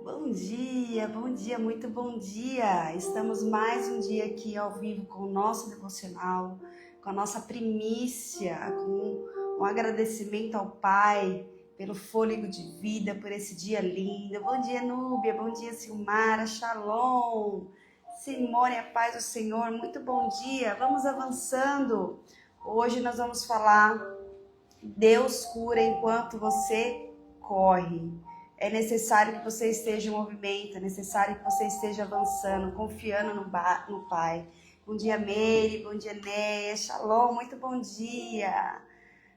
Bom dia, muito bom dia! Estamos mais um dia aqui ao vivo com o nosso devocional, com a nossa primícia, com um agradecimento ao Pai pelo fôlego de vida, por esse dia lindo. Bom dia, Núbia, bom dia, Silmara, Shalom, Simone, a paz do Senhor, muito bom dia. Vamos avançando. Hoje nós vamos falar, Deus cura enquanto você corre. É necessário que você esteja em movimento, é necessário que você esteja avançando, confiando no Pai. Bom dia, Meire, bom dia, Néia, Shalom, muito bom dia.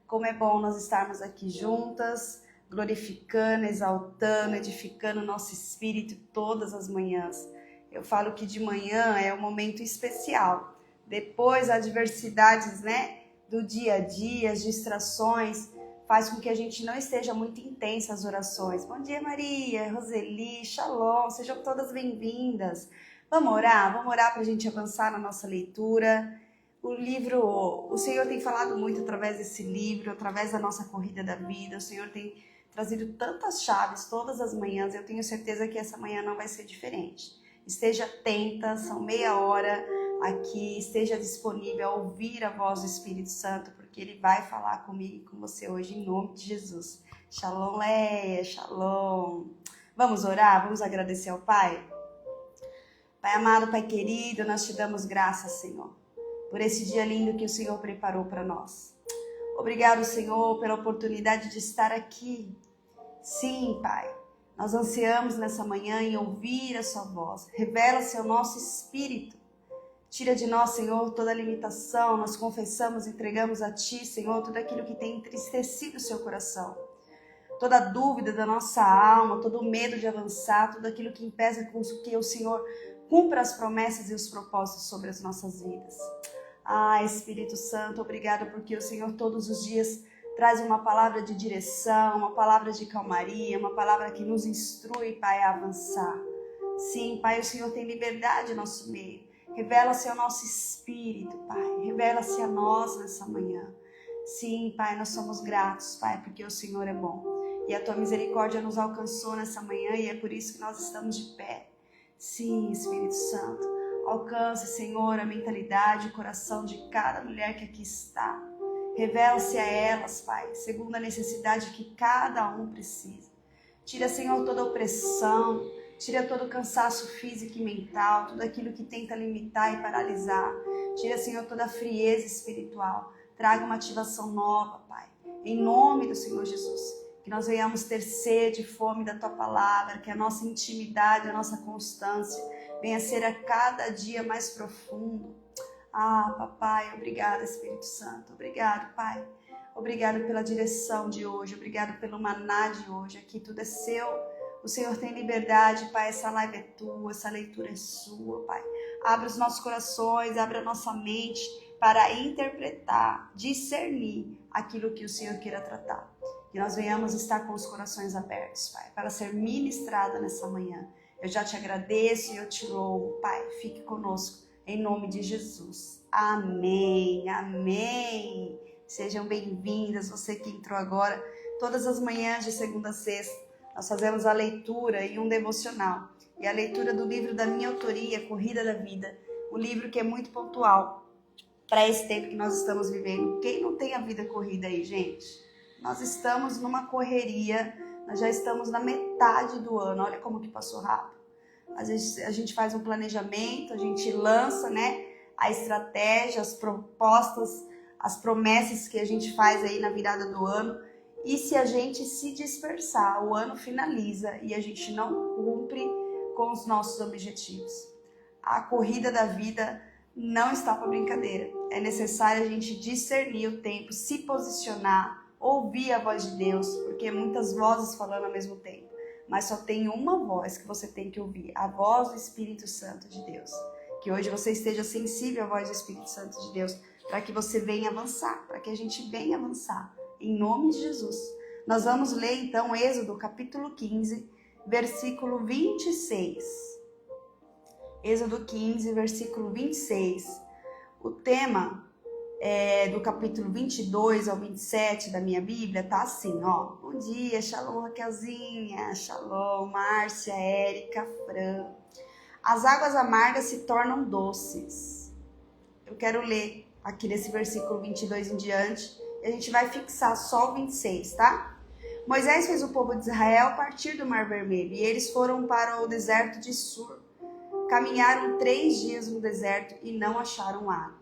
Como é bom nós estarmos aqui juntas, glorificando, exaltando, edificando o nosso espírito todas as manhãs. Eu falo que de manhã é um momento especial. Depois, as adversidades, do dia a dia, as distrações, faz com que a gente não esteja muito intensa as orações. Bom dia, Maria, Roseli, Shalom, sejam todas bem-vindas. Vamos orar para a gente avançar na nossa leitura. O Senhor tem falado muito através desse livro, através da nossa corrida da vida. O Senhor tem trazido tantas chaves todas as manhãs. Eu tenho certeza que essa manhã não vai ser diferente. Esteja atenta, são meia hora aqui, esteja disponível a ouvir a voz do Espírito Santo, porque Ele vai falar comigo e com você hoje, em nome de Jesus. Shalom, Leia, Shalom. Vamos orar, vamos agradecer ao Pai? Pai amado, Pai querido, nós te damos graças, Senhor, por esse dia lindo que o Senhor preparou para nós. Obrigado, Senhor, pela oportunidade de estar aqui. Sim, Pai, nós ansiamos nessa manhã em ouvir a sua voz. Revela-se ao nosso espírito. Tira de nós, Senhor, toda limitação. Nós confessamos, entregamos a Ti, Senhor, tudo aquilo que tem entristecido o seu coração. Toda dúvida da nossa alma, todo medo de avançar, tudo aquilo que impede com que o Senhor cumpra as promessas e os propósitos sobre as nossas vidas. Espírito Santo, obrigado porque o Senhor todos os dias traz uma palavra de direção, uma palavra de calmaria, uma palavra que nos instrui, Pai, a avançar. Sim, Pai, o Senhor tem liberdade no nosso meio. Revela-se ao nosso espírito, Pai. Revela-se a nós nessa manhã. Sim, Pai, nós somos gratos, Pai, porque o Senhor é bom. E a Tua misericórdia nos alcançou nessa manhã e é por isso que nós estamos de pé. Sim, Espírito Santo, alcance, Senhor, a mentalidade e o coração de cada mulher que aqui está. Revela-se a elas, Pai, segundo a necessidade que cada um precisa. Tira, Senhor, toda opressão, tira todo o cansaço físico e mental, tudo aquilo que tenta limitar e paralisar. Tira, Senhor, toda a frieza espiritual. Traga uma ativação nova, Pai. Em nome do Senhor Jesus. Que nós venhamos ter sede e fome da Tua palavra, que a nossa intimidade, a nossa constância venha ser a cada dia mais profundo. Papai, obrigada, Espírito Santo. Obrigado, Pai. Obrigado pela direção de hoje. Obrigado pelo maná de hoje. Aqui tudo é seu. O Senhor tem liberdade, Pai. Essa live é tua, essa leitura é sua, Pai. Abre os nossos corações, abre a nossa mente para interpretar, discernir aquilo que o Senhor queira tratar. Que nós venhamos estar com os corações abertos, Pai, para ser ministrada nessa manhã. Eu já te agradeço e eu te louvo, Pai. Fique conosco, em nome de Jesus. Amém, amém. Sejam bem-vindas, você que entrou agora. Todas as manhãs de segunda a sexta, nós fazemos a leitura e um devocional. E a leitura do livro da minha autoria, Corrida da Vida. Um livro que é muito pontual para esse tempo que nós estamos vivendo. Quem não tem a vida corrida aí, gente? Nós estamos numa correria, nós já estamos na metade do ano, olha como que passou rápido. Às vezes a gente faz um planejamento, a gente lança, a estratégia, as propostas, as promessas que a gente faz aí na virada do ano. E se a gente se dispersar, o ano finaliza e a gente não cumpre com os nossos objetivos. A corrida da vida não está para brincadeira. É necessário a gente discernir o tempo, se posicionar, ouvir a voz de Deus, porque muitas vozes falando ao mesmo tempo, mas só tem uma voz que você tem que ouvir, a voz do Espírito Santo de Deus. Que hoje você esteja sensível à voz do Espírito Santo de Deus, para que você venha avançar, para que a gente venha avançar, em nome de Jesus. Nós vamos ler então Êxodo capítulo 15, versículo 26. Êxodo 15, versículo 26. O tema do capítulo 22 ao 27 da minha Bíblia, tá assim, ó. Bom dia, shalom Raquelzinha, shalom Márcia, Érica, Fran. As águas amargas se tornam doces. Eu quero ler aqui desse versículo 22 em diante, e a gente vai fixar só o 26, tá? Moisés fez o povo de Israel partir do Mar Vermelho, e eles foram para o deserto de Sur. Caminharam 3 dias no deserto e não acharam água.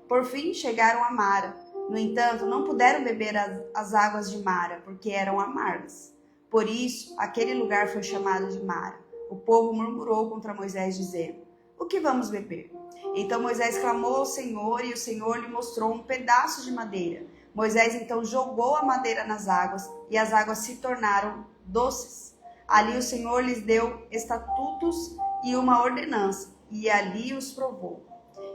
Por fim, chegaram a Mara. No entanto, não puderam beber as águas de Mara, porque eram amargas. Por isso, aquele lugar foi chamado de Mara. O povo murmurou contra Moisés, dizendo: o que vamos beber? Então Moisés clamou ao Senhor, e o Senhor lhe mostrou um pedaço de madeira. Moisés então jogou a madeira nas águas, e as águas se tornaram doces. Ali o Senhor lhes deu estatutos e uma ordenança, e ali os provou.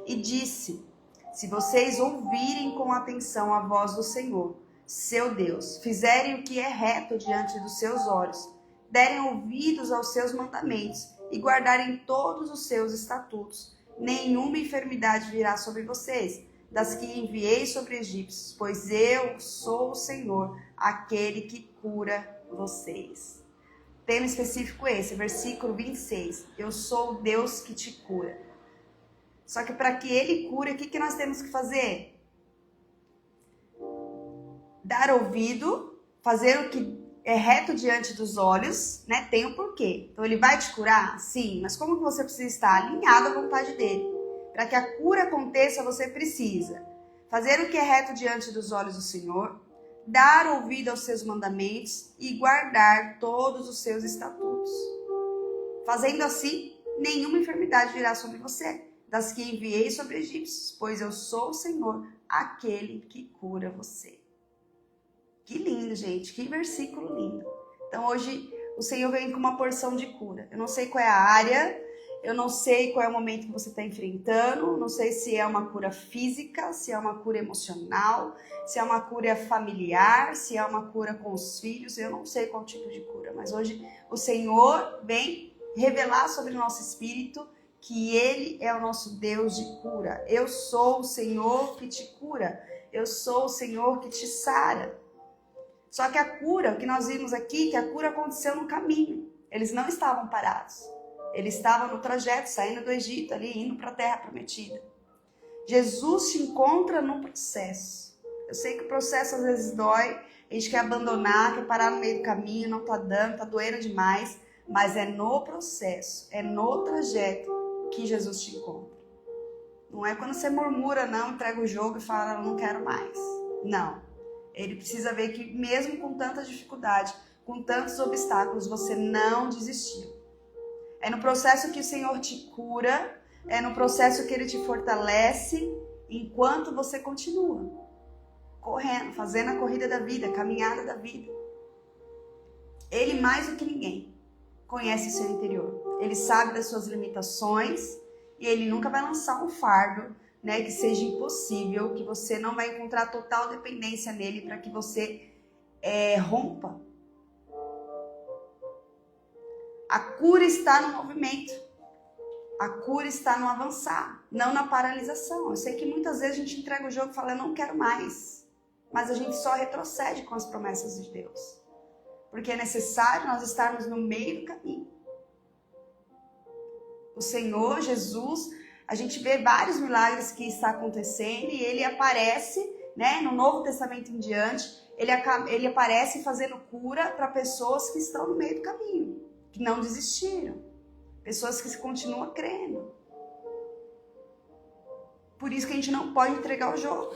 E disse: se vocês ouvirem com atenção a voz do Senhor, seu Deus, fizerem o que é reto diante dos seus olhos, derem ouvidos aos seus mandamentos e guardarem todos os seus estatutos, nenhuma enfermidade virá sobre vocês, das que enviei sobre egípcios, pois eu sou o Senhor, aquele que cura vocês. Tema específico esse, versículo 26. Eu sou o Deus que te cura. Só que para que ele cure, o que nós temos que fazer? Dar ouvido, fazer o que é reto diante dos olhos, né? Tem um porquê. Então ele vai te curar? Sim, mas como que você precisa estar alinhado à vontade dele? Para que a cura aconteça, você precisa fazer o que é reto diante dos olhos do Senhor, dar ouvido aos seus mandamentos e guardar todos os seus estatutos. Fazendo assim, nenhuma enfermidade virá sobre você, das que enviei sobre egípcios, pois eu sou o Senhor, aquele que cura você. Que lindo, gente, que versículo lindo. Então hoje o Senhor vem com uma porção de cura. Eu não sei qual é a área, eu não sei qual é o momento que você está enfrentando, não sei se é uma cura física, se é uma cura emocional, se é uma cura familiar, se é uma cura com os filhos, eu não sei qual tipo de cura, mas hoje o Senhor vem revelar sobre o nosso espírito que Ele é o nosso Deus de cura. Eu sou o Senhor que te cura. Eu sou o Senhor que te sara. Só que a cura, o que nós vimos aqui, que a cura aconteceu no caminho. Eles não estavam parados. Eles estavam no trajeto, saindo do Egito, ali, indo para a Terra Prometida. Jesus te encontra no processo. Eu sei que o processo às vezes dói, a gente quer abandonar, quer parar no meio do caminho, não tá dando, tá doendo demais. Mas é no processo, é no trajeto que Jesus te encontra. Não é quando você murmura, não, entrega o jogo e fala, não quero mais. Não. Ele precisa ver que mesmo com tanta dificuldade, com tantos obstáculos, você não desistiu. É no processo que o Senhor te cura, é no processo que Ele te fortalece, enquanto você continua correndo, fazendo a corrida da vida, a caminhada da vida. Ele, mais do que ninguém, conhece o seu interior. Ele sabe das suas limitações e Ele nunca vai lançar um fardo, né, que seja impossível, que você não vai encontrar total dependência nele para que você rompa. A cura está no movimento. A cura está no avançar, não na paralisação. Eu sei que muitas vezes a gente entrega o jogo e fala, eu não quero mais. Mas a gente só retrocede com as promessas de Deus. Porque é necessário nós estarmos no meio do caminho. O Senhor Jesus, a gente vê vários milagres que está acontecendo e Ele aparece, né, no Novo Testamento em diante, Ele aparece fazendo cura para pessoas que estão no meio do caminho, que não desistiram, pessoas que continuam crendo. Por isso que a gente não pode entregar o jogo.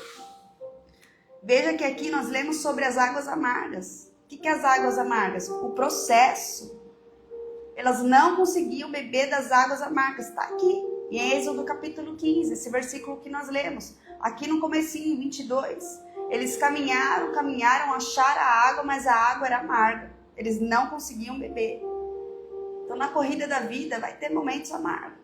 Veja que aqui nós lemos sobre as águas amargas. O que é as águas amargas? O processo. Elas não conseguiam beber das águas amargas. Está aqui, em Êxodo capítulo 15, esse versículo que nós lemos. Aqui no comecinho, 22. Eles caminharam, acharam a água, mas a água era amarga. Eles não conseguiam beber. Então, na corrida da vida, vai ter momentos amargos.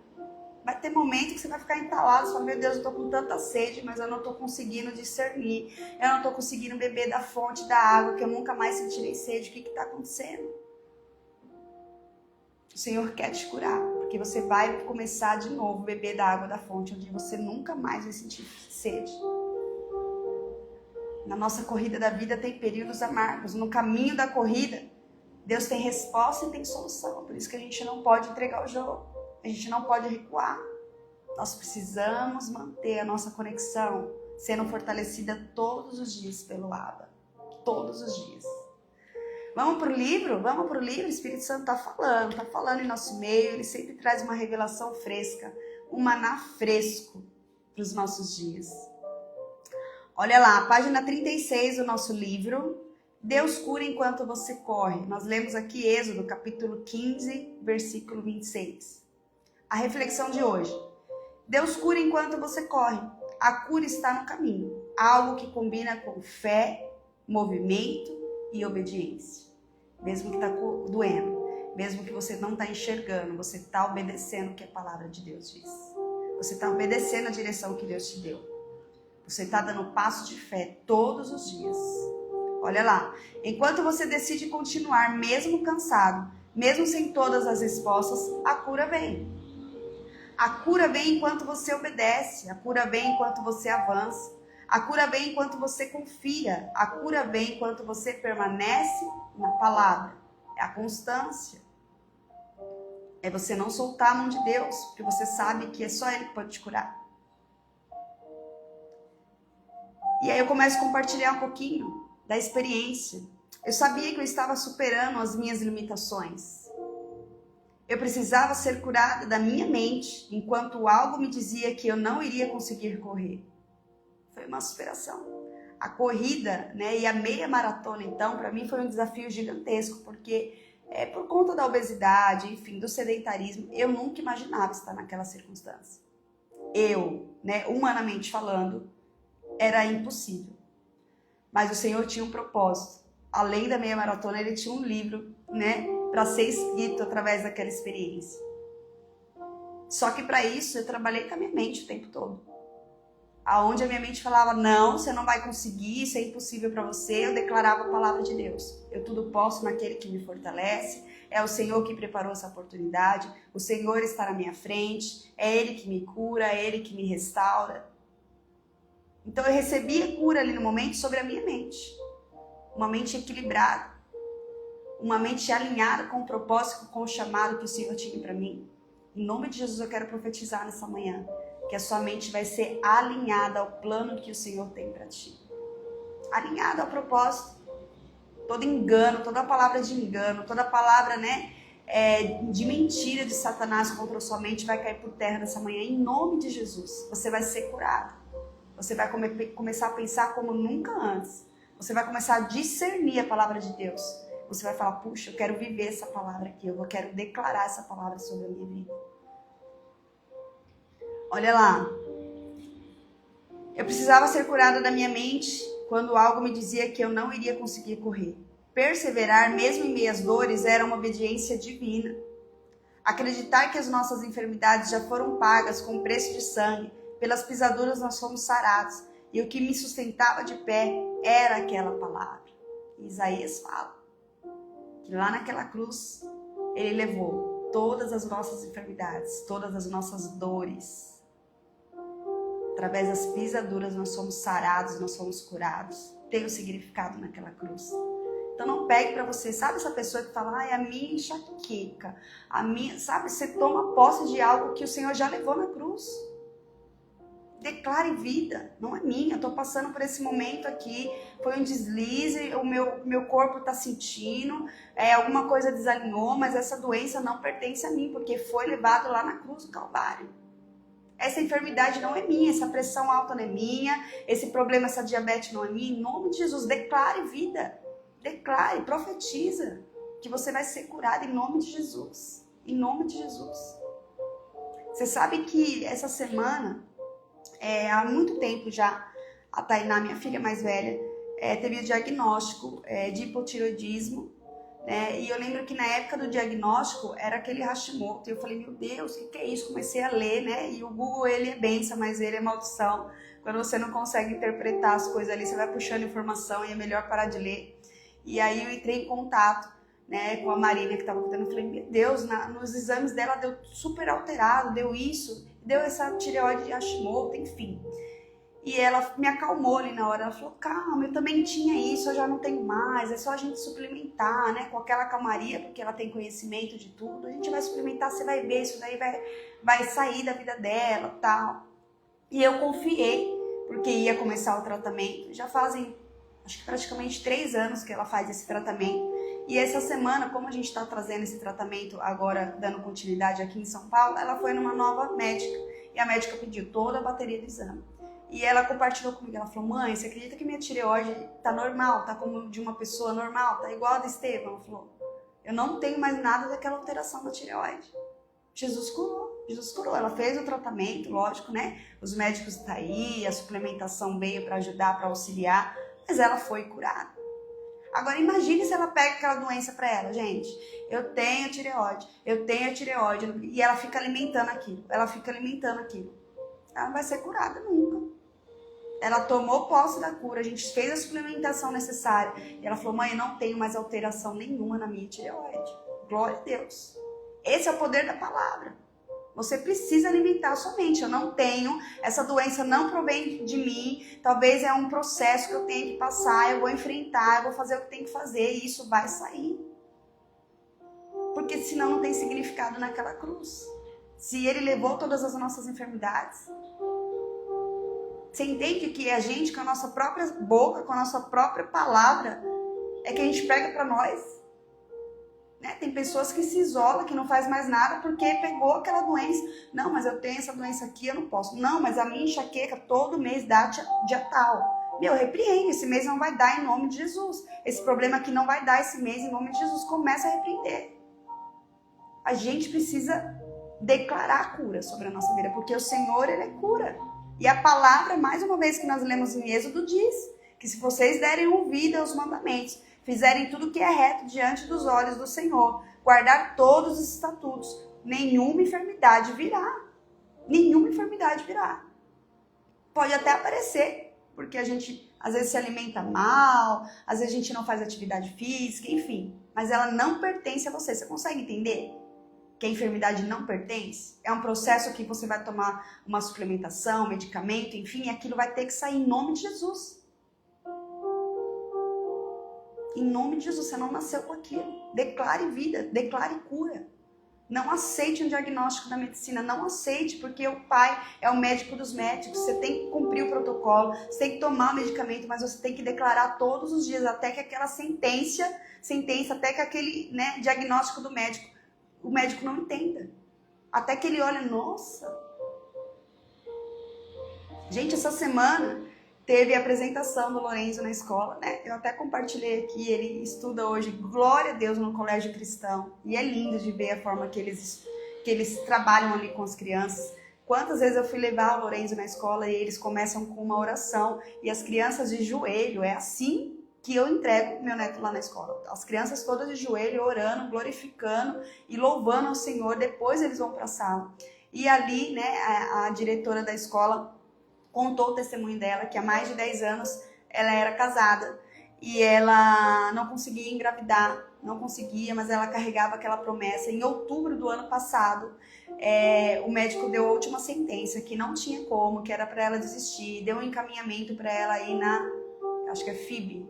Vai ter momentos que você vai ficar entalado, você fala, meu Deus, eu tô com tanta sede, mas eu não tô conseguindo discernir, eu não tô conseguindo beber da fonte da água, que eu nunca mais sentirei sede. O que está acontecendo? O Senhor quer te curar, porque você vai começar de novo a beber da água da fonte, onde você nunca mais vai sentir sede. Na nossa corrida da vida tem períodos amargos. No caminho da corrida, Deus tem resposta e tem solução. Por isso que a gente não pode entregar o jogo. A gente não pode recuar. Nós precisamos manter a nossa conexão sendo fortalecida todos os dias pelo Abba. Todos os dias. Vamos para o livro? Vamos para o livro? O Espírito Santo está falando em nosso meio. Ele sempre traz uma revelação fresca, um maná fresco para os nossos dias. Olha lá, página 36 do nosso livro. Deus cura enquanto você corre. Nós lemos aqui Êxodo, capítulo 15, versículo 26. A reflexão de hoje. Deus cura enquanto você corre. A cura está no caminho. Algo que combina com fé, movimento e obediência. Mesmo que está doendo, mesmo que você não está enxergando, você está obedecendo o que a palavra de Deus diz. Você está obedecendo a direção que Deus te deu. Você está dando passo de fé todos os dias. Olha lá. Enquanto você decide continuar, mesmo cansado, mesmo sem todas as respostas, a cura vem. A cura vem enquanto você obedece. A cura vem enquanto você avança. A cura vem enquanto você confia. A cura vem enquanto você permanece na palavra. É a constância. É você não soltar a mão de Deus, porque você sabe que é só Ele que pode te curar. E aí eu começo a compartilhar um pouquinho da experiência. Eu sabia que eu estava superando as minhas limitações. Eu precisava ser curada da minha mente, enquanto algo me dizia que eu não iria conseguir correr. Foi uma superação. A corrida, né, e a meia maratona, então, para mim foi um desafio gigantesco, porque por conta da obesidade, enfim, do sedentarismo, eu nunca imaginava estar naquela circunstância. Eu, né, humanamente falando, era impossível. Mas o Senhor tinha um propósito. Além da meia maratona, Ele tinha um livro, né, para ser escrito através daquela experiência. Só que para isso eu trabalhei com a minha mente o tempo todo. Aonde a minha mente falava, não, você não vai conseguir, isso é impossível para você, eu declarava a palavra de Deus. Eu tudo posso naquele que me fortalece, é o Senhor que preparou essa oportunidade, o Senhor está na minha frente, é Ele que me cura, é Ele que me restaura. Então eu recebi a cura ali no momento sobre a minha mente. Uma mente equilibrada. Uma mente alinhada com o propósito, com o chamado que o Senhor tinha para mim. Em nome de Jesus eu quero profetizar nessa manhã. Que a sua mente vai ser alinhada ao plano que o Senhor tem para ti. Alinhada ao propósito. Todo engano, toda palavra de engano, toda palavra, né, de mentira de Satanás contra a sua mente vai cair por terra nessa manhã. Em nome de Jesus. Você vai ser curado. Você vai começar a pensar como nunca antes. Você vai começar a discernir a palavra de Deus. Você vai falar, puxa, eu quero viver essa palavra aqui. Eu quero declarar essa palavra sobre a minha vida. Olha lá. Eu precisava ser curada da minha mente quando algo me dizia que eu não iria conseguir correr. Perseverar, mesmo em meias dores, era uma obediência divina. Acreditar que as nossas enfermidades já foram pagas com preço de sangue. Pelas pisaduras nós fomos sarados. E o que me sustentava de pé era aquela palavra. Isaías fala que lá naquela cruz Ele levou todas as nossas enfermidades, todas as nossas dores. Através das pisaduras nós somos sarados, nós somos curados. Tem um significado naquela cruz. Então não pegue para você, sabe essa pessoa que fala, a minha enxaqueca, sabe, você toma posse de algo que o Senhor já levou na cruz. Declare vida, não é minha, eu estou passando por esse momento aqui, foi um deslize, o meu corpo está sentindo, alguma coisa desalinhou, mas essa doença não pertence a mim, porque foi levado lá na cruz do Calvário. Essa enfermidade não é minha, essa pressão alta não é minha, esse problema, essa diabetes não é minha. Em nome de Jesus, declare vida, declare, profetiza que você vai ser curado em nome de Jesus, em nome de Jesus. Você sabe que essa semana, há muito tempo já, a Tainá, minha filha mais velha, teve o diagnóstico de hipotireoidismo, né? E eu lembro que na época do diagnóstico era aquele Hashimoto, e eu falei, meu Deus, o que é isso? Comecei a ler, né? E o Google, ele é bênção, mas ele é maldição. Quando você não consegue interpretar as coisas ali, você vai puxando informação e é melhor parar de ler. E aí eu entrei em contato, né, com a Marina que estava contando, eu falei, meu Deus, nos exames dela deu super alterado, deu isso, deu essa tireoide de Hashimoto, enfim. E ela me acalmou ali na hora. Ela falou, calma, eu também tinha isso, eu já não tenho mais. É só a gente suplementar, né? Com aquela calmaria, porque ela tem conhecimento de tudo. A gente vai suplementar, você vai ver, isso daí vai sair da vida dela, tal. E eu confiei, porque ia começar o tratamento. Já fazem, acho que praticamente 3 anos que ela faz esse tratamento. E essa semana, como a gente está trazendo esse tratamento agora, dando continuidade aqui em São Paulo, ela foi numa nova médica. E a médica pediu toda a bateria do exame. E ela compartilhou comigo, ela falou, mãe, você acredita que minha tireoide tá normal, tá como de uma pessoa normal, tá igual a da Estevam? Ela falou, eu não tenho mais nada daquela alteração da tireoide. Jesus curou. Ela fez o tratamento, lógico, né? Os médicos estão aí, a suplementação veio para ajudar, para auxiliar, mas ela foi curada. Agora imagine se ela pega aquela doença para ela, gente. Eu tenho tireoide, e ela fica alimentando aquilo, Ela não vai ser curada nunca. Ela tomou posse da cura, a gente fez a suplementação necessária. E ela falou, mãe, eu não tenho mais alteração nenhuma na minha tireoide. Glória a Deus. Esse é o poder da palavra. Você precisa alimentar a sua mente. Eu não tenho, essa doença não provém de mim. Talvez é um processo que eu tenho que passar, eu vou enfrentar, eu vou fazer o que tenho que fazer e isso vai sair. Porque senão não tem significado naquela cruz. Se ele levou todas as nossas enfermidades. Você entende que a gente, com a nossa própria boca, com a nossa própria palavra, é que a gente prega para nós? Né? Tem pessoas que se isolam, que não faz mais nada porque pegou aquela doença. Não, mas eu tenho essa doença aqui, eu não posso. Não, mas a minha enxaqueca todo mês dá dia tal. Meu, repreende, esse mês não vai dar em nome de Jesus. Esse problema aqui não vai dar esse mês em nome de Jesus. Começa a repreender. A gente precisa declarar a cura sobre a nossa vida, porque o Senhor, Ele é cura. E a palavra, mais uma vez que nós lemos em Êxodo, diz que se vocês derem ouvido aos mandamentos, fizerem tudo o que é reto diante dos olhos do Senhor, guardar todos os estatutos, nenhuma enfermidade virá. Nenhuma enfermidade virá. Pode até aparecer, porque a gente às vezes se alimenta mal, às vezes a gente não faz atividade física, enfim. Mas ela não pertence a você. Você consegue entender? Que a enfermidade não pertence, é um processo que você vai tomar uma suplementação, medicamento, enfim, aquilo vai ter que sair em nome de Jesus. Em nome de Jesus, você não nasceu com aquilo. Declare vida, declare cura. Não aceite um diagnóstico da medicina, não aceite, porque o pai é o médico dos médicos, você tem que cumprir o protocolo, você tem que tomar o medicamento, mas você tem que declarar todos os dias, até que aquela sentença, até que aquele diagnóstico do médico, o médico não entenda. Até que ele olha, nossa. Gente, essa semana teve a apresentação do Lorenzo na escola, né? Eu até compartilhei aqui, ele estuda hoje, glória a Deus, no colégio cristão. E é lindo de ver a forma que eles trabalham ali com as crianças. Quantas vezes eu fui levar o Lorenzo na escola e eles começam com uma oração e as crianças de joelho, é assim que eu entrego meu neto lá na escola. As crianças todas de joelho, orando, glorificando e louvando ao Senhor. Depois eles vão para a sala. E ali, né, a diretora da escola contou o testemunho dela, que há mais de 10 anos ela era casada e ela não conseguia engravidar, mas ela carregava aquela promessa. Em outubro do ano passado, o médico deu a última sentença, que não tinha como, que era para ela desistir, deu um encaminhamento para ela ir acho que é FIB,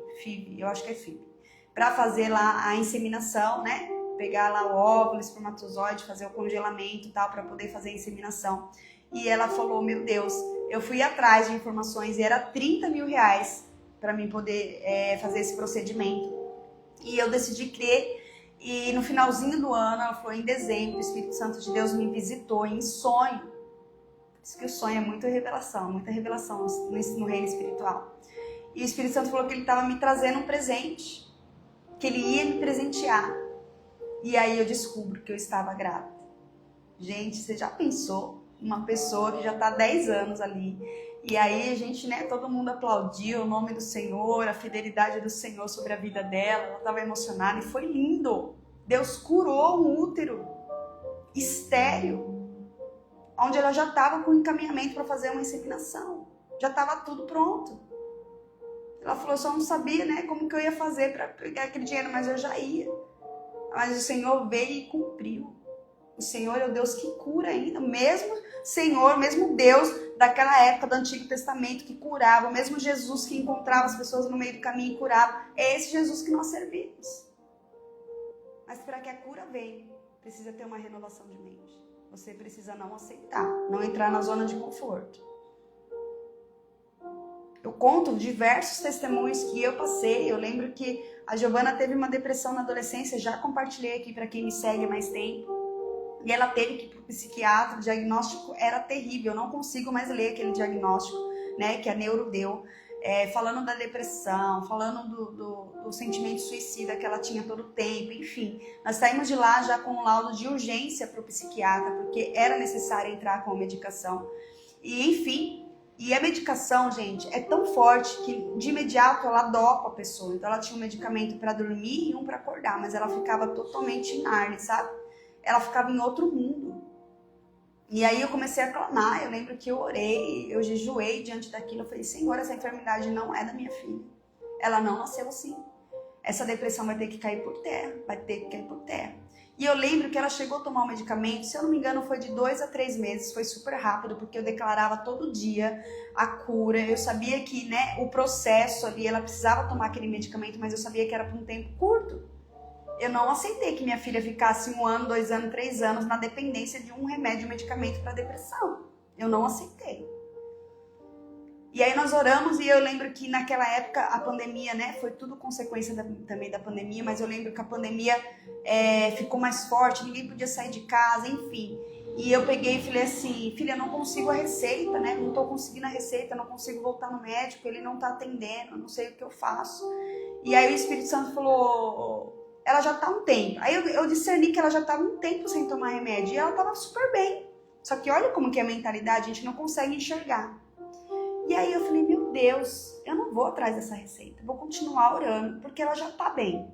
para fazer lá a inseminação, né? Pegar lá o óvulo, espermatozoide, fazer o congelamento e tal, para poder fazer a inseminação. E ela falou, meu Deus, eu fui atrás de informações e era 30 mil reais para mim poder fazer esse procedimento. E eu decidi crer. E no finalzinho do ano, ela falou, em dezembro, o Espírito Santo de Deus me visitou em sonho. Diz que o sonho é muita revelação no reino espiritual. E o Espírito Santo falou que ele estava me trazendo um presente, que ele ia me presentear. E aí eu descubro que eu estava grávida. Gente, você já pensou? Uma pessoa que já está há 10 anos ali. E aí a gente, né, todo mundo aplaudiu o nome do Senhor, a fidelidade do Senhor sobre a vida dela. Ela estava emocionada e foi lindo. Deus curou um útero estéril, onde ela já estava com encaminhamento para fazer uma inseminação. Já estava tudo pronto. Ela falou, eu só não sabia, né, como que eu ia fazer para pegar aquele dinheiro, mas eu já ia. Mas o Senhor veio e cumpriu. O Senhor é o Deus que cura ainda, o mesmo Senhor, o mesmo Deus daquela época do Antigo Testamento que curava, o mesmo Jesus que encontrava as pessoas no meio do caminho e curava. É esse Jesus que nós servimos. Mas para que a cura venha, precisa ter uma renovação de mente. Você precisa não aceitar, não entrar na zona de conforto. Eu conto diversos testemunhos que eu passei. Eu lembro que a Giovana teve uma depressão na adolescência, já compartilhei aqui para quem me segue há mais tempo. E ela teve que ir para o psiquiatra, o diagnóstico era terrível, eu não consigo mais ler aquele diagnóstico, né, que a neuro deu, falando da depressão, falando do sentimento suicida que ela tinha todo o tempo, enfim. Nós saímos de lá já com um laudo de urgência para o psiquiatra, porque era necessário entrar com a medicação. E enfim, e a medicação, gente, é tão forte que de imediato ela dopa a pessoa. Então ela tinha um medicamento para dormir e um para acordar, mas ela ficava totalmente inerte, sabe? Ela ficava em outro mundo. E aí eu comecei a clamar, eu lembro que eu orei, eu jejuei diante daquilo, eu falei, Senhor, essa enfermidade não é da minha filha. Ela não nasceu assim. Essa depressão vai ter que cair por terra, vai ter que cair por terra. E eu lembro que ela chegou a tomar um medicamento, se eu não me engano foi de 2 a 3 meses, foi super rápido, porque eu declarava todo dia a cura. Eu sabia que, né, o processo ali, ela precisava tomar aquele medicamento, mas eu sabia que era por um tempo curto. Eu não aceitei que minha filha ficasse 1 ano, 2 anos, 3 anos na dependência de um remédio, um medicamento para depressão. Eu não aceitei. E aí nós oramos e eu lembro que naquela época a pandemia, né, foi tudo consequência também da pandemia, mas eu lembro que a pandemia ficou mais forte, ninguém podia sair de casa, enfim. E eu peguei e falei assim, filha, eu não consigo a receita, né, não tô conseguindo a receita, não consigo voltar no médico, ele não tá atendendo, eu não sei o que eu faço. E aí o Espírito Santo falou... Ela já tá há um tempo. Aí eu discerni que ela já estava um tempo sem tomar remédio. E ela estava super bem. Só que olha como que é a mentalidade, a gente não consegue enxergar. E aí eu falei, meu Deus, eu não vou atrás dessa receita. Vou continuar orando, porque ela já tá bem.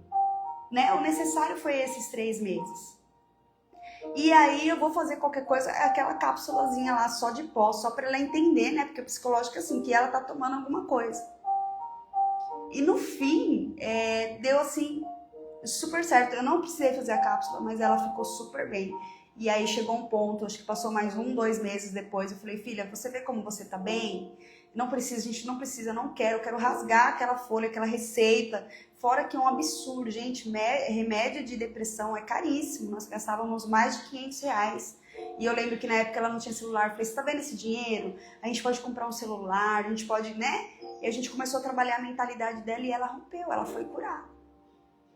Né? O necessário foi esses 3 meses. E aí eu vou fazer qualquer coisa, aquela cápsulazinha lá só de pó, só para ela entender, né? Porque o psicológico é assim, que ela tá tomando alguma coisa. E no fim, deu assim... super certo, eu não precisei fazer a cápsula, mas ela ficou super bem. E aí chegou um ponto, acho que passou mais 1, 2 meses depois, eu falei, filha, você vê como você tá bem? Não precisa, a gente não precisa, não quero, eu quero rasgar aquela folha, aquela receita. Fora que é um absurdo, gente, remédio de depressão é caríssimo, nós gastávamos mais de R$500. E eu lembro que na época ela não tinha celular, eu falei, você tá vendo esse dinheiro? A gente pode comprar um celular, a gente pode, né? E a gente começou a trabalhar a mentalidade dela e ela rompeu, ela foi curar.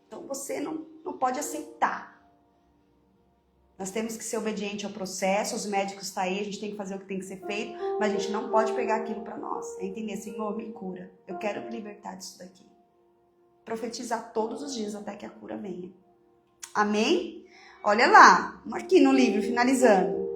Então você não pode aceitar. Nós temos que ser obediente ao processo, os médicos estão aí, a gente tem que fazer o que tem que ser feito, mas a gente não pode pegar aquilo para nós. É entender, Senhor, me cura. Eu quero me libertar disso daqui. Profetizar todos os dias até que a cura venha. Amém? Olha lá, aqui no livro, finalizando.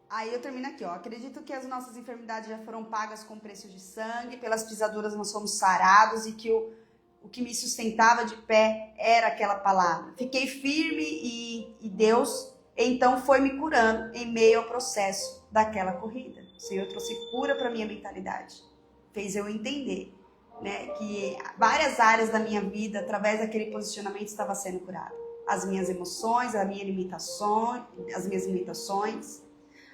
Aí eu termino aqui, ó. Acredito que as nossas enfermidades já foram pagas com preço de sangue, pelas pisaduras nós fomos sarados e que o que me sustentava de pé era aquela palavra. Fiquei firme e Deus então foi me curando em meio ao processo daquela corrida. O Senhor trouxe cura para minha mentalidade. Fez eu entender, né, que várias áreas da minha vida, através daquele posicionamento, estava sendo curada. As minhas emoções, as minhas limitações.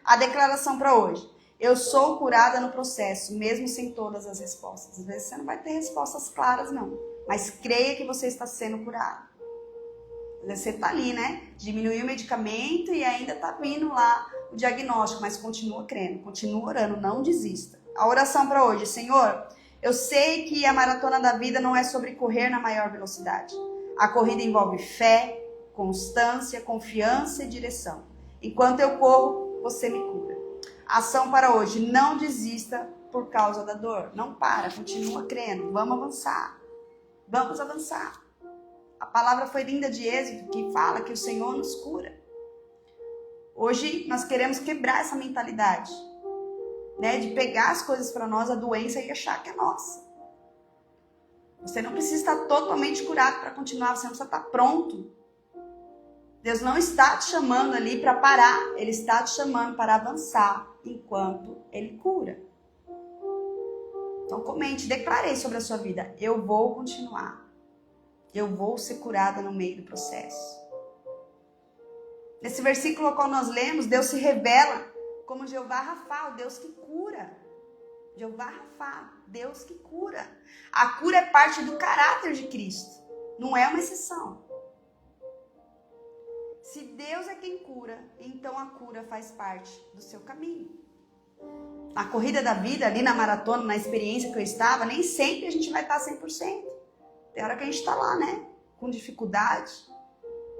A declaração para hoje. Eu sou curada no processo, mesmo sem todas as respostas. Às vezes você não vai ter respostas claras, não. Mas creia que você está sendo curado. Você está ali, né? Diminuiu o medicamento e ainda está vindo lá o diagnóstico. Mas continua crendo, continua orando, não desista. A oração para hoje. Senhor, eu sei que a maratona da vida não é sobre correr na maior velocidade. A corrida envolve fé, constância, confiança e direção. Enquanto eu corro, você me cura. Ação para hoje. Não desista por causa da dor. Não para, continua crendo. Vamos avançar. Vamos avançar. A palavra foi linda de Êxodo, que fala que o Senhor nos cura. Hoje nós queremos quebrar essa mentalidade, né, de pegar as coisas para nós, a doença, e achar que é nossa. Você não precisa estar totalmente curado para continuar, você não precisa estar pronto. Deus não está te chamando ali para parar, Ele está te chamando para avançar enquanto Ele cura. Então comente, declarei sobre a sua vida. Eu vou continuar. Eu vou ser curada no meio do processo. Nesse versículo ao qual nós lemos, Deus se revela como Jeová Rafá, o Deus que cura. Jeová Rafá, Deus que cura. A cura é parte do caráter de Cristo, não é uma exceção. Se Deus é quem cura, então a cura faz parte do seu caminho. Na corrida da vida, ali na maratona, na experiência que eu estava, nem sempre a gente vai estar 100%. Tem hora que a gente está lá, né? Com dificuldade.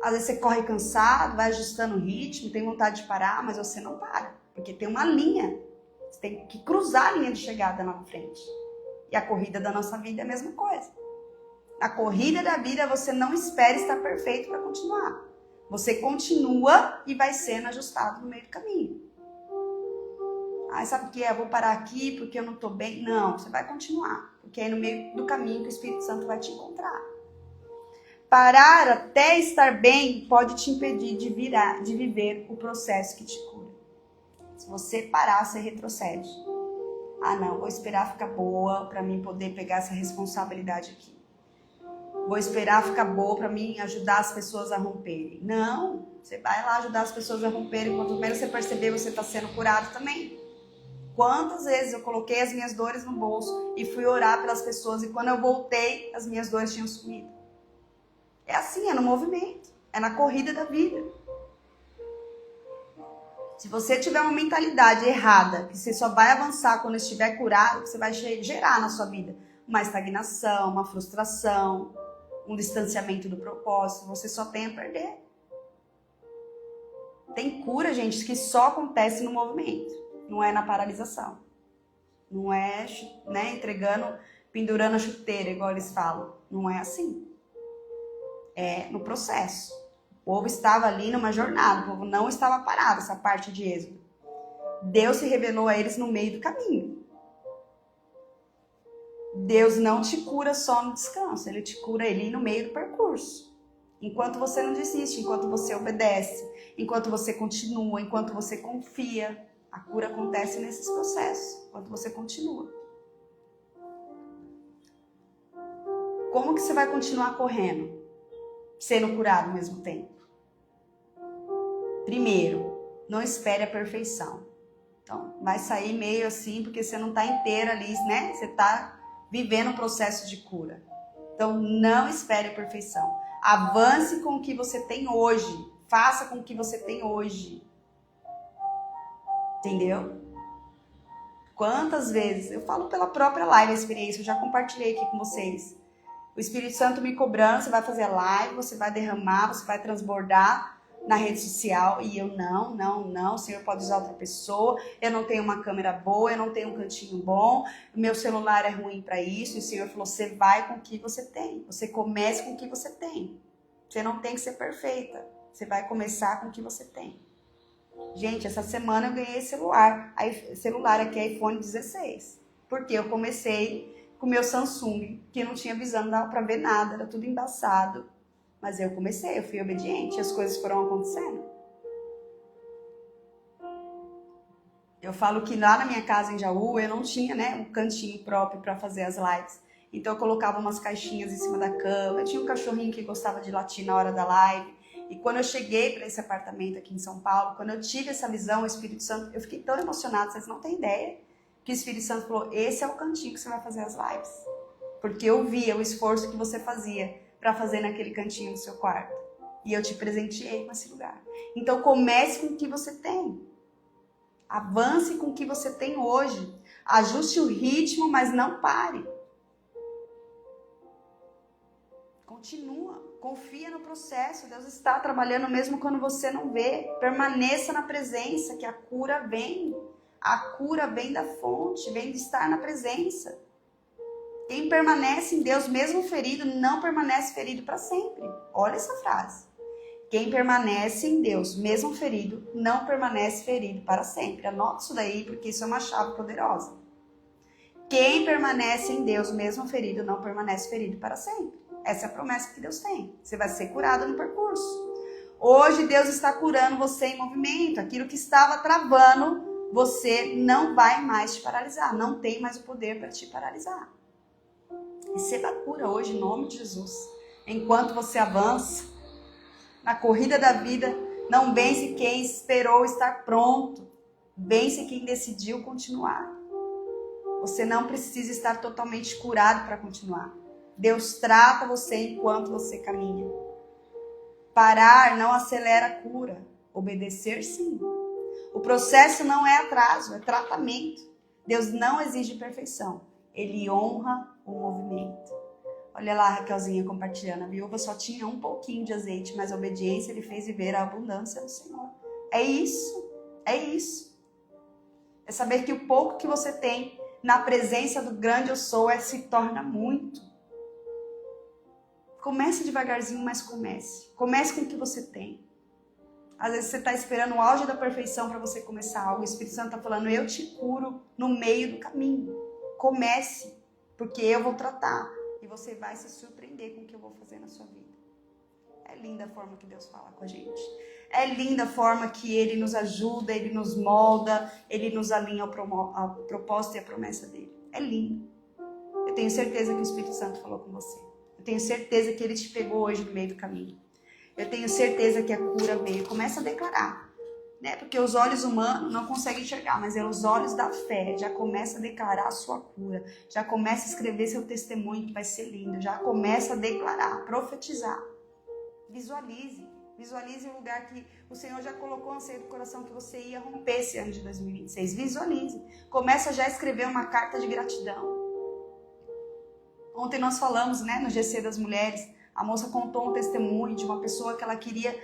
Às vezes você corre cansado, vai ajustando o ritmo, tem vontade de parar, mas você não para. Porque tem uma linha. Você tem que cruzar a linha de chegada lá na frente. E a corrida da nossa vida é a mesma coisa. Na corrida da vida, você não espera estar perfeito para continuar. Você continua e vai sendo ajustado no meio do caminho. Ah, sabe o que é? Eu vou parar aqui porque eu não estou bem. Não, você vai continuar. Porque é no meio do caminho que o Espírito Santo vai te encontrar. Parar até estar bem pode te impedir de viver o processo que te cura. Se você parar, você retrocede. Ah, não, vou esperar ficar boa para mim poder pegar essa responsabilidade aqui. Vou esperar ficar boa para mim ajudar as pessoas a romperem. Não, você vai lá ajudar as pessoas a romperem. Quanto menos você perceber, você está sendo curado também. Quantas vezes eu coloquei as minhas dores no bolso e fui orar pelas pessoas e quando eu voltei, as minhas dores tinham sumido. É assim, é no movimento, é na corrida da vida. Se você tiver uma mentalidade errada, que você só vai avançar quando estiver curado, você vai gerar na sua vida uma estagnação, uma frustração, um distanciamento do propósito, você só tem a perder. Tem cura, gente, que só acontece no movimento, não é na paralisação. Não é, né, pendurando a chuteira, igual eles falam. Não é assim. É no processo. O povo estava ali numa jornada, o povo não estava parado, essa parte de Êxodo. Deus se revelou a eles no meio do caminho. Deus não te cura só no descanso, Ele te cura ali no meio do percurso. Enquanto você não desiste, enquanto você obedece, enquanto você continua, enquanto você confia, a cura acontece nesses processos, enquanto você continua. Como que você vai continuar correndo, sendo curado ao mesmo tempo? Primeiro, não espere a perfeição. Então, vai sair meio assim, porque você não está inteira ali, né? Você está vivendo um processo de cura. Então, não espere a perfeição. Avance com o que você tem hoje. Faça com o que você tem hoje. Entendeu? Quantas vezes, eu falo pela própria live, a experiência, eu já compartilhei aqui com vocês. O Espírito Santo me cobrando, você vai fazer live, você vai derramar, você vai transbordar na rede social. E eu, não, o Senhor pode usar outra pessoa, eu não tenho uma câmera boa, eu não tenho um cantinho bom, meu celular é ruim para isso. E o Senhor falou, você vai com o que você tem, você comece com o que você tem. Você não tem que ser perfeita, você vai começar com o que você tem. Gente, essa semana eu ganhei celular aqui é iPhone 16, porque eu comecei com o meu Samsung, que não tinha visão, não dava pra ver nada, era tudo embaçado. Mas eu comecei, eu fui obediente, as coisas foram acontecendo. Eu falo que lá na minha casa em Jaú, eu não tinha, né, um cantinho próprio para fazer as lives. Então eu colocava umas caixinhas em cima da cama, eu tinha um cachorrinho que gostava de latir na hora da live. E quando eu cheguei para esse apartamento aqui em São Paulo, quando eu tive essa visão, o Espírito Santo, eu fiquei tão emocionada, vocês não têm ideia, que o Espírito Santo falou, esse é o cantinho que você vai fazer as lives. Porque eu via o esforço que você fazia para fazer naquele cantinho do seu quarto. E eu te presenteei com esse lugar. Então comece com o que você tem. Avance com o que você tem hoje. Ajuste o ritmo, mas não pare. Continua. Confia no processo. Deus está trabalhando mesmo quando você não vê. Permaneça na presença, que a cura vem. A cura vem da fonte, vem de estar na presença. Quem permanece em Deus, mesmo ferido, não permanece ferido para sempre. Olha essa frase. Quem permanece em Deus, mesmo ferido, não permanece ferido para sempre. Anota isso daí, porque isso é uma chave poderosa. Quem permanece em Deus, mesmo ferido, não permanece ferido para sempre. Essa é a promessa que Deus tem. Você vai ser curado no percurso. Hoje Deus está curando você em movimento. Aquilo que estava travando, você não vai mais te paralisar. Não tem mais o poder para te paralisar. Receba a cura hoje, em nome de Jesus. Enquanto você avança na corrida da vida, Não vence quem esperou estar pronto. Vence quem decidiu continuar. Você não precisa estar totalmente curado para continuar. Deus trata você enquanto você caminha. Parar não acelera a cura. Obedecer, sim. O processo não é atraso, é tratamento. Deus não exige perfeição. Ele honra o movimento. Olha lá a Raquelzinha compartilhando. A viúva só tinha um pouquinho de azeite, mas a obediência lhe fez viver a abundância do Senhor. É isso. É isso. É saber que o pouco que você tem na presença do grande eu sou se torna muito. Comece devagarzinho, mas comece. Comece com o que você tem. Às vezes você está esperando o auge da perfeição para você começar algo. O Espírito Santo está falando, eu te curo no meio do caminho. Comece, porque eu vou tratar. E você vai se surpreender com o que eu vou fazer na sua vida. É linda a forma que Deus fala com a gente. É linda a forma que Ele nos ajuda, Ele nos molda, Ele nos alinha ao propósito e à promessa dEle. É lindo. Eu tenho certeza que o Espírito Santo falou com você. Eu tenho certeza que Ele te pegou hoje no meio do caminho. Eu tenho certeza que a cura veio. Começa a declarar. Né? Porque os olhos humanos não conseguem enxergar, mas é os olhos da fé. Já começa a declarar a sua cura. Já começa a escrever seu testemunho, que vai ser lindo. Já começa a declarar, profetizar. Visualize. Visualize o lugar que o Senhor já colocou no seu coração que você ia romper esse ano de 2026. Visualize. Começa já a escrever uma carta de gratidão. Ontem nós falamos, né, no GC das Mulheres, a moça contou um testemunho de uma pessoa que ela queria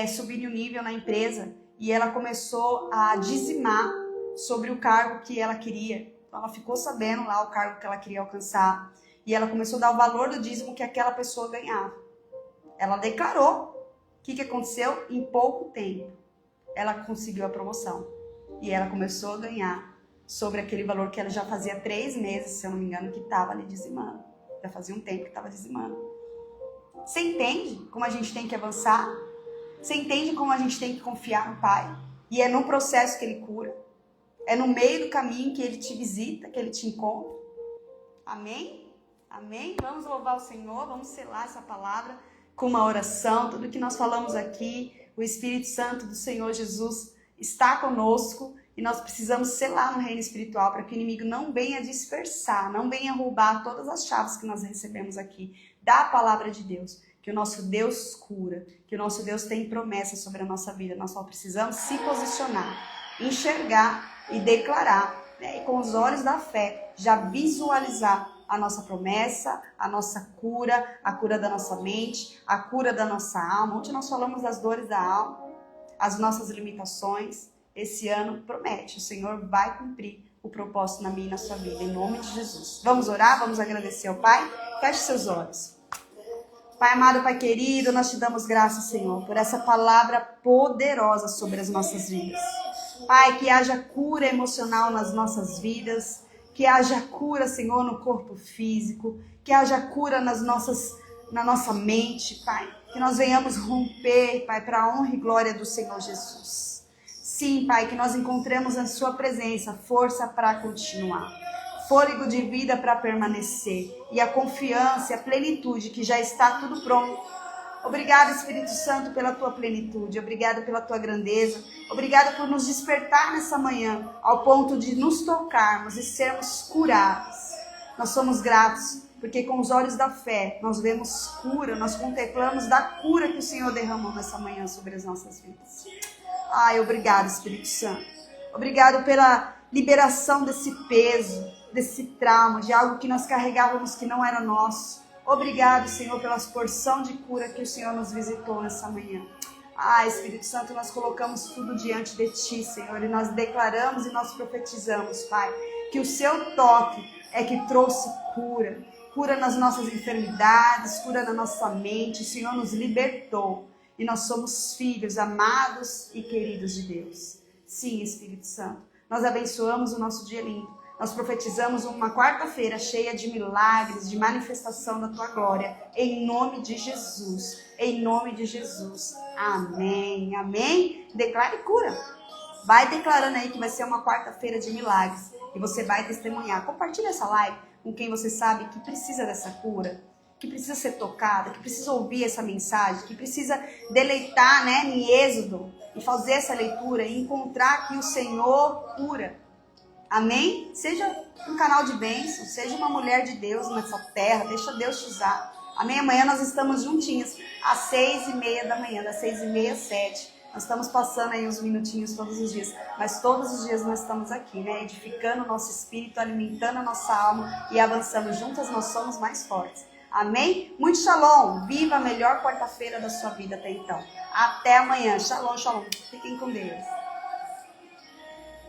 subir no nível na empresa e ela começou a dizimar sobre o cargo que ela queria. Então ela ficou sabendo lá o cargo que ela queria alcançar e ela começou a dar o valor do dízimo que aquela pessoa ganhava. Ela declarou. O que aconteceu? Em pouco tempo, ela conseguiu a promoção. E ela começou a ganhar sobre aquele valor que ela já fazia 3 meses, se eu não me engano, que estava ali dizimando. Já fazia um tempo que estava dizimando. Você entende como a gente tem que avançar? Você entende como a gente tem que confiar no Pai? E é no processo que Ele cura. É no meio do caminho que Ele te visita, que Ele te encontra. Amém? Amém? Vamos louvar o Senhor, vamos selar essa palavra com uma oração. Tudo que nós falamos aqui, o Espírito Santo do Senhor Jesus está conosco e nós precisamos selar no reino espiritual para que o inimigo não venha dispersar, não venha roubar todas as chaves que nós recebemos aqui da palavra de Deus, que o nosso Deus cura, que o nosso Deus tem promessa sobre a nossa vida. Nós só precisamos se posicionar, enxergar e declarar, né? E com os olhos da fé, já visualizar a nossa promessa, a nossa cura, a cura da nossa mente, a cura da nossa alma. Ontem nós falamos das dores da alma, as nossas limitações. Esse ano promete, o Senhor vai cumprir o propósito na minha e na sua vida, em nome de Jesus. Vamos orar, vamos agradecer ao Pai? Feche seus olhos. Pai amado, Pai querido, nós te damos graças, Senhor, por essa palavra poderosa sobre as nossas vidas. Pai, que haja cura emocional nas nossas vidas, que haja cura, Senhor, no corpo físico, que haja cura na nossa mente, Pai. Que nós venhamos romper, Pai, para a honra e glória do Senhor Jesus. Sim, Pai, que nós encontremos na sua presença força para continuar, fôlego de vida para permanecer e a confiança e a plenitude que já está tudo pronto. Obrigado, Espírito Santo, pela tua plenitude. Obrigado pela tua grandeza. Obrigado por nos despertar nessa manhã ao ponto de nos tocarmos e sermos curados. Nós somos gratos porque com os olhos da fé nós vemos cura, nós contemplamos da cura que o Senhor derramou nessa manhã sobre as nossas vidas. Ai, obrigado, Espírito Santo. Obrigado pela liberação desse peso, desse trauma, de algo que nós carregávamos que não era nosso. Obrigado, Senhor, pela porção de cura que o Senhor nos visitou nessa manhã. Ah, Espírito Santo, nós colocamos tudo diante de Ti, Senhor, e nós declaramos e nós profetizamos, Pai, que o Seu toque é que trouxe cura. Cura nas nossas enfermidades, cura na nossa mente. O Senhor nos libertou e nós somos filhos amados e queridos de Deus. Sim, Espírito Santo, nós abençoamos o nosso dia lindo. Nós profetizamos uma quarta-feira cheia de milagres, de manifestação da Tua glória, em nome de Jesus, em nome de Jesus. Amém, amém. Declare cura. Vai declarando aí que vai ser uma quarta-feira de milagres e você vai testemunhar. Compartilhe essa live com quem você sabe que precisa dessa cura. que precisa ser tocada, que precisa ouvir essa mensagem, que precisa deleitar, né, em Êxodo e fazer essa leitura e encontrar que o Senhor cura. Amém? Seja um canal de bênção, seja uma mulher de Deus nessa terra, deixa Deus te usar. Amém? Amanhã nós estamos juntinhos, às 6:30 da manhã, das 6:30 às 7. Nós estamos passando aí uns minutinhos todos os dias, mas todos os dias nós estamos aqui, né? Edificando o nosso espírito, alimentando a nossa alma e avançando juntas, nós somos mais fortes. Amém? Muito shalom. Viva a melhor quarta-feira da sua vida até então. Até amanhã. Shalom, shalom. Fiquem com Deus.